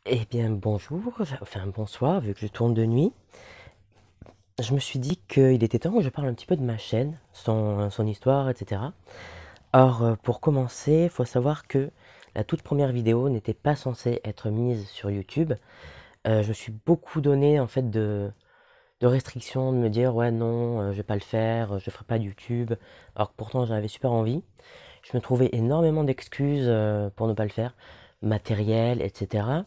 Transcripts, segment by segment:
Eh bien bonjour, enfin bonsoir, vu que je tourne de nuit. Je me suis dit qu'il était temps que je parle un petit peu de ma chaîne, son histoire, etc. Or, pour commencer, il faut savoir que la toute première vidéo n'était pas censée être mise sur YouTube. Je me suis beaucoup donné en fait de restrictions, de me dire ouais non, je vais pas le faire, je ferai pas de YouTube. Alors que pourtant j'en avais super envie. Je me trouvais énormément d'excuses pour ne pas le faire, matériel, etc.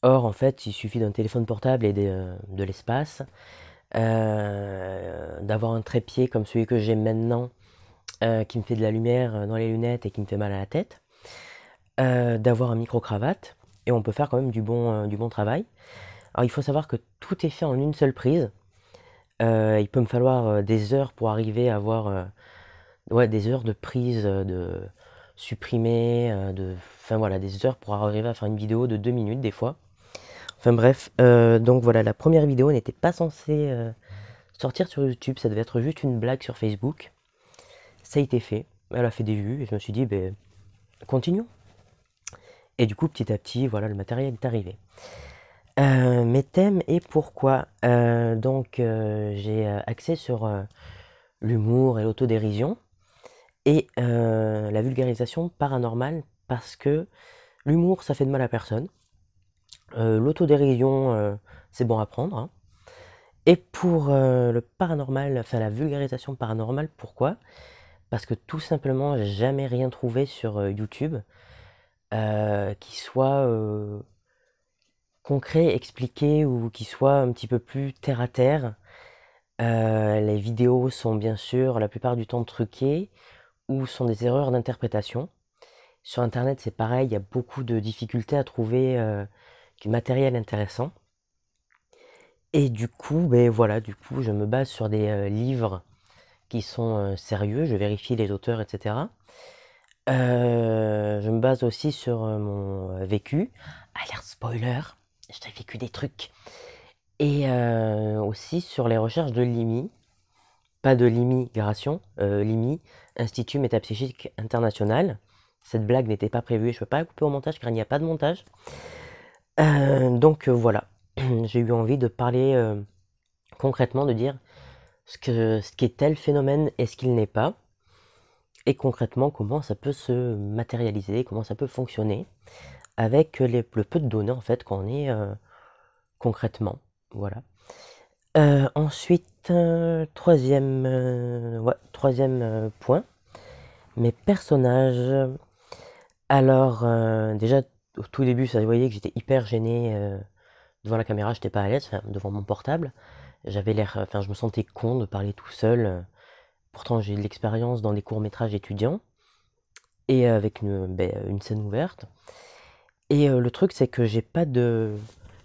Or, en fait, il suffit d'un téléphone portable et de l'espace, d'avoir un trépied comme celui que j'ai maintenant, qui me fait de la lumière dans les lunettes et qui me fait mal à la tête, d'avoir un micro-cravate, et on peut faire quand même du bon travail. Alors, il faut savoir que tout est fait en une seule prise. Il peut me falloir des heures pour arriver à avoir ouais, des heures de prise, de supprimer, enfin voilà, des heures pour arriver à faire une vidéo de 2 minutes des fois. Enfin bref, donc voilà, la première vidéo n'était pas censée sortir sur YouTube, ça devait être juste une blague sur Facebook. Ça a été fait, elle a fait des vues et je me suis dit, ben, continuons. Et du coup, petit à petit, voilà, le matériel est arrivé. Mes thèmes et pourquoi. J'ai axé sur l'humour et l'autodérision et la vulgarisation paranormale parce que l'humour, ça fait de mal à personne. L'autodérision, c'est bon à prendre, hein. Et pour le paranormal, enfin la vulgarisation paranormale, pourquoi? Parce que tout simplement, j'ai jamais rien trouvé sur YouTube qui soit concret, expliqué ou qui soit un petit peu plus terre à terre. Les vidéos sont bien sûr la plupart du temps truquées ou sont des erreurs d'interprétation. Sur Internet, c'est pareil, il y a beaucoup de difficultés à trouver du matériel intéressant. Et du coup, ben voilà, du coup, je me base sur des livres qui sont sérieux, je vérifie les auteurs, etc. Je me base aussi sur mon vécu. Alerte spoiler, j'ai vécu des trucs. Et aussi sur les recherches de l'IMI, pas de l'immigration, l'IMI, Institut Métapsychique International. Cette blague n'était pas prévue, je ne peux pas la couper au montage car il n'y a pas de montage. Voilà, j'ai eu envie de parler concrètement, de dire ce qu'est tel phénomène et ce qu'il n'est pas, et concrètement comment ça peut se matérialiser, comment ça peut fonctionner avec le peu de données en fait qu'on ait concrètement. Voilà. Ensuite, troisième point, mes personnages. Alors, déjà, au tout début, ça se voyait que j'étais hyper gêné devant la caméra, j'étais pas à l'aise, enfin, devant mon portable. J'avais l'air, enfin, je me sentais con de parler tout seul. Pourtant, j'ai de l'expérience dans des courts-métrages étudiants et avec une scène ouverte. Et le truc, c'est que j'ai pas de.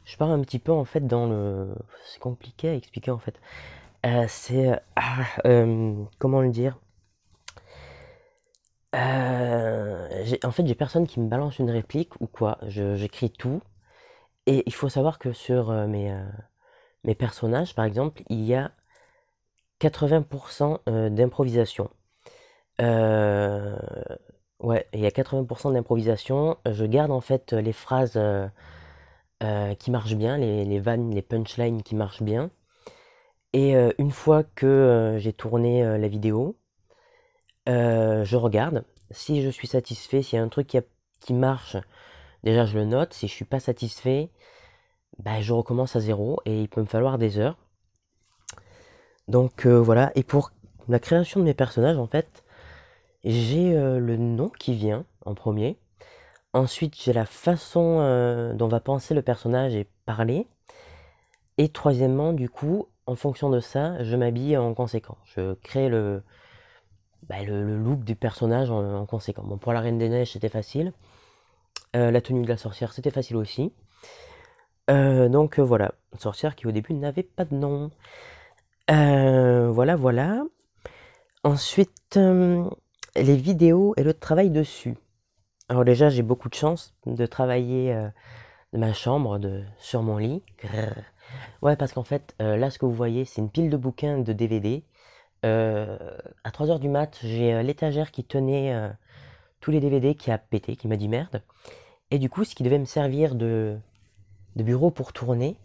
Je pars un petit peu en fait dans le. C'est compliqué à expliquer en fait. Comment le dire? En fait, j'ai personne qui me balance une réplique ou quoi. J'écris tout. Et il faut savoir que sur mes personnages, par exemple, il y a 80% d'improvisation. Euh, ouais, il y a 80% d'improvisation. Je garde en fait les phrases qui marchent bien, les vannes, les punchlines qui marchent bien. Et une fois que j'ai tourné la vidéo, je regarde. Si je suis satisfait, s'il y a un truc qui marche, déjà je le note. Si je suis pas satisfait, bah, je recommence à zéro et il peut me falloir des heures. Voilà. Et pour la création de mes personnages, en fait, j'ai le nom qui vient en premier. Ensuite, j'ai la façon dont va penser le personnage et parler. Et troisièmement, du coup, en fonction de ça, je m'habille en conséquence. Je crée le look du personnage en conséquence. Bon, pour la Reine des Neiges, c'était facile. La tenue de la sorcière, c'était facile aussi. Voilà, une sorcière qui au début n'avait pas de nom. Voilà, voilà. Ensuite, les vidéos et le travail dessus. Alors déjà, j'ai beaucoup de chance de travailler de ma chambre, sur mon lit. Grrr. Ouais, parce qu'en fait, là, ce que vous voyez, c'est une pile de bouquins de DVD. Euh, à 3 heures du mat, j'ai l'étagère qui tenait tous les DVD qui a pété, qui m'a dit merde. Et du coup, ce qui devait me servir de de bureau pour tourner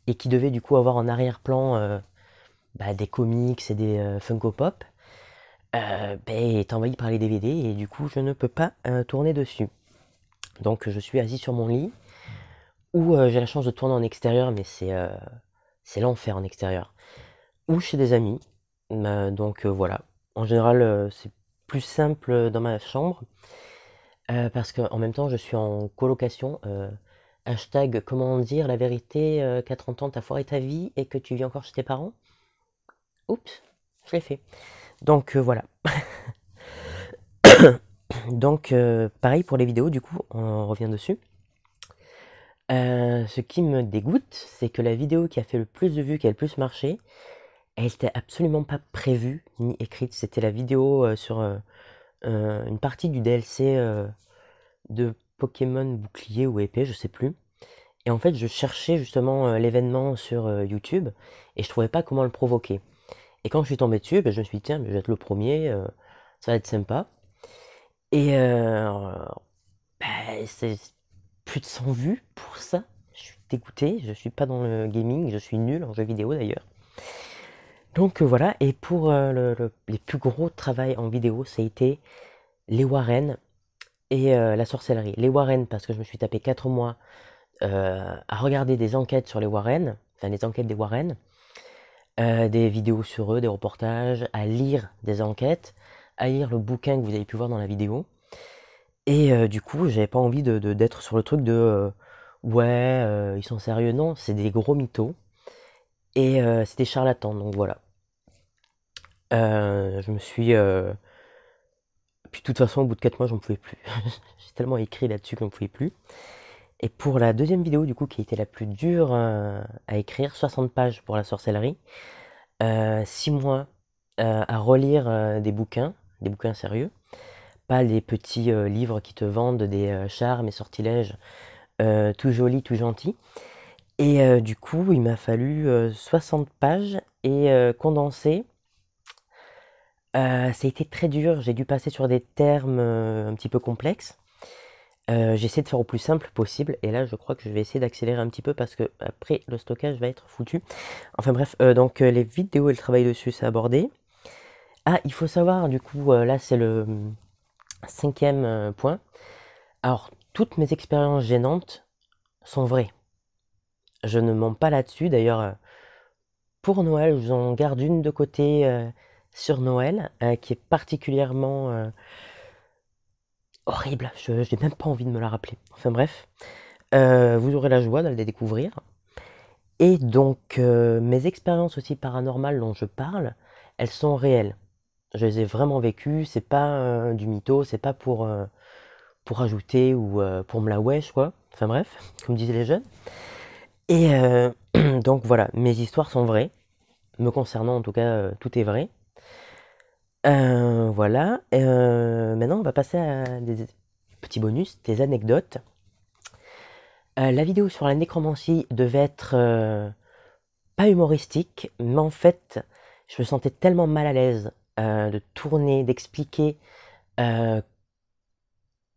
et qui devait du coup avoir en arrière-plan des comics et des Funko Pop, est envahi par les DVD et du coup je ne peux pas tourner dessus. Donc je suis assis sur mon lit ou j'ai la chance de tourner en extérieur, mais c'est l'enfer en extérieur. Ou chez des amis. Donc voilà. En général, c'est plus simple dans ma chambre parce qu'en même temps, je suis en colocation. Hashtag comment dire la vérité qu'à 30 ans, t'as foiré ta vie et que tu vis encore chez tes parents. Oups, je l'ai fait. Donc voilà. Donc pareil pour les vidéos, du coup, on revient dessus. Ce qui me dégoûte, c'est que la vidéo qui a fait le plus de vues, qui a le plus marché, elle n'était absolument pas prévue ni écrite. C'était la vidéo sur une partie du DLC de Pokémon bouclier ou épée, je sais plus. Et en fait, je cherchais justement l'événement sur YouTube et je trouvais pas comment le provoquer. Et quand je suis tombé dessus, je me suis dit, tiens, je vais être le premier, ça va être sympa. Et c'est plus de 100 vues pour ça. Je suis dégoûté, je suis pas dans le gaming, je suis nul en jeu vidéo d'ailleurs. Donc voilà, et pour les plus gros travaux en vidéo, ça a été les Warren et la sorcellerie. Les Warren parce que je me suis tapé 4 mois à regarder des enquêtes sur les Warren, enfin les enquêtes des Warren, des vidéos sur eux, des reportages, à lire des enquêtes, à lire le bouquin que vous avez pu voir dans la vidéo. Et du coup, j'avais pas envie d'être sur le truc de ouais, ils sont sérieux. Non, c'est des gros mythos et c'est des charlatans. Donc voilà. Je me suis. Puis de toute façon, au bout de 4 mois, j'en pouvais plus. J'ai tellement écrit là-dessus que j'en pouvais plus. Et pour la deuxième vidéo, du coup, qui était la plus dure à écrire, 60 pages pour la sorcellerie, 6 mois à relire des bouquins sérieux, pas les petits livres qui te vendent des charmes et sortilèges tout jolis, tout gentils. Et du coup, il m'a fallu 60 pages et condensé. Ça a été très dur, j'ai dû passer sur des termes un petit peu complexes. J'ai essayé de faire au plus simple possible et là je crois que je vais essayer d'accélérer un petit peu parce que après le stockage va être foutu. Enfin bref, donc les vidéos et le travail dessus c'est abordé. Ah, il faut savoir du coup, là c'est le cinquième point. Alors, toutes mes expériences gênantes sont vraies. Je ne mens pas là-dessus. D'ailleurs, pour Noël, je vous en garde une de côté sur Noël qui est particulièrement horrible. Je n'ai même pas envie de me la rappeler. Enfin bref, vous aurez la joie de les découvrir. Et donc, mes expériences aussi paranormales dont je parle, elles sont réelles. Je les ai vraiment vécues. C'est pas du mytho, c'est pas pour ajouter ou pour me la wesh, quoi. Enfin bref, comme disaient les jeunes. Et donc voilà, mes histoires sont vraies. Me concernant, en tout cas, tout est vrai. Voilà. Maintenant, on va passer à des petits bonus, des anecdotes. La vidéo sur la nécromancie devait être pas humoristique, mais en fait, je me sentais tellement mal à l'aise de tourner, d'expliquer euh,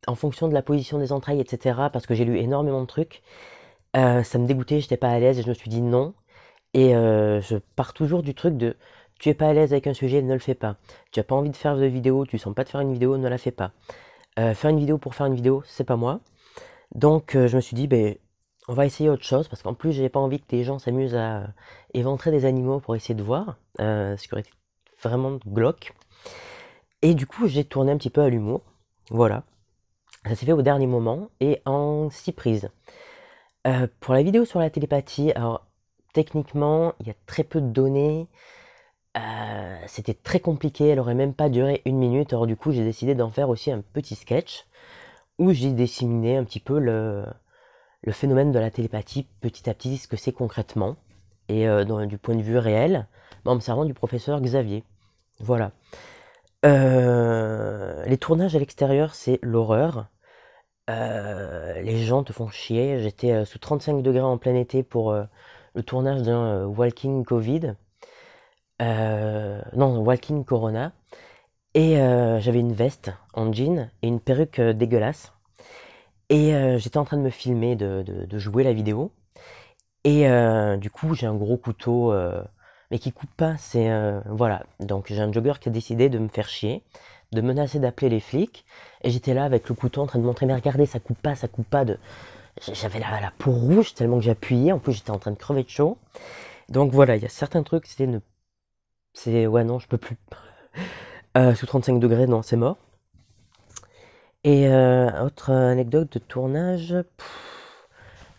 en fonction de la position des entrailles, etc. Parce que j'ai lu énormément de trucs. Ça me dégoûtait, j'étais pas à l'aise et je me suis dit non. Et je pars toujours du truc de tu es pas à l'aise avec un sujet, ne le fais pas. Tu as pas envie de faire de vidéo, tu sens pas de faire une vidéo, ne la fais pas. Faire une vidéo pour faire une vidéo, c'est pas moi. Donc je me suis dit, ben, on va essayer autre chose, parce qu'en plus j'ai pas envie que les gens s'amusent à éventrer des animaux pour essayer de voir, ce qui aurait été vraiment glauque. Et du coup j'ai tourné un petit peu à l'humour, voilà. Ça s'est fait au dernier moment et en 6 prises. Pour la vidéo sur la télépathie, alors techniquement il y a très peu de données. C'était très compliqué, elle aurait même pas duré 1 minute. Alors du coup, j'ai décidé d'en faire aussi un petit sketch où j'ai disséminé un petit peu le phénomène de la télépathie petit à petit, ce que c'est concrètement, et du point de vue réel, en me servant du professeur Xavier. Voilà. Les tournages à l'extérieur, c'est l'horreur. Les gens te font chier. J'étais sous 35 degrés en plein été pour le tournage d'un Walking Covid. Non, Walking Corona. Et j'avais une veste en jean et une perruque dégueulasse. Et j'étais en train de me filmer, de jouer la vidéo. Et du coup, j'ai un gros couteau, mais qui coupe pas. C'est voilà. Donc j'ai un jogger qui a décidé de me faire chier, de menacer d'appeler les flics. Et j'étais là avec le couteau en train de montrer, mais regardez, ça coupe pas, ça coupe pas. J'avais la peau rouge tellement que j'appuyais. En plus, j'étais en train de crever de chaud. Donc voilà, il y a certains trucs, c'est ouais non, je peux plus. Sous 35 degrés, non, c'est mort. Et autre anecdote de tournage,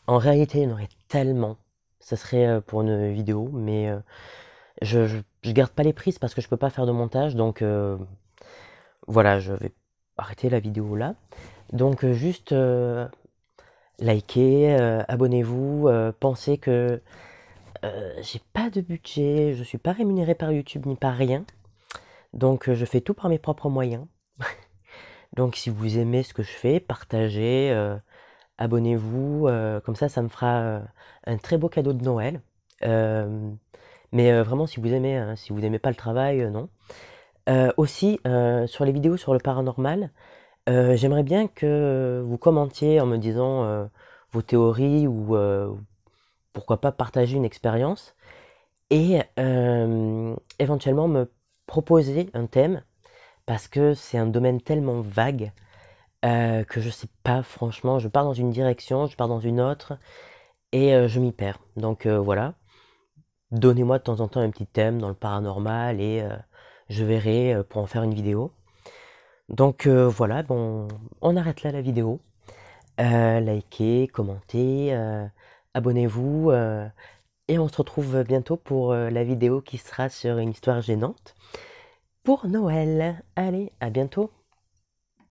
en réalité, il y en aurait tellement. Ça serait pour une vidéo, mais je garde pas les prises parce que je peux pas faire de montage, donc voilà, je vais arrêter la vidéo là. Donc juste likez, abonnez-vous, pensez que j'ai pas de budget, je suis pas rémunéré par YouTube ni par rien, donc je fais tout par mes propres moyens. Donc si vous aimez ce que je fais, partagez, abonnez-vous, comme ça me fera un très beau cadeau de Noël. Euh, mais vraiment, si vous aimez, hein, si vous n'aimez pas le travail, non. Aussi, sur les vidéos sur le paranormal, j'aimerais bien que vous commentiez en me disant vos théories ou pourquoi pas partager une expérience et éventuellement me proposer un thème parce que c'est un domaine tellement vague que je sais pas, franchement, je pars dans une direction, je pars dans une autre et je m'y perds. Donc voilà, donnez-moi de temps en temps un petit thème dans le paranormal et je verrai pour en faire une vidéo. Donc voilà, bon, on arrête là la vidéo. Likez, commentez, abonnez-vous et on se retrouve bientôt pour la vidéo qui sera sur une histoire gênante pour Noël. Allez, à bientôt.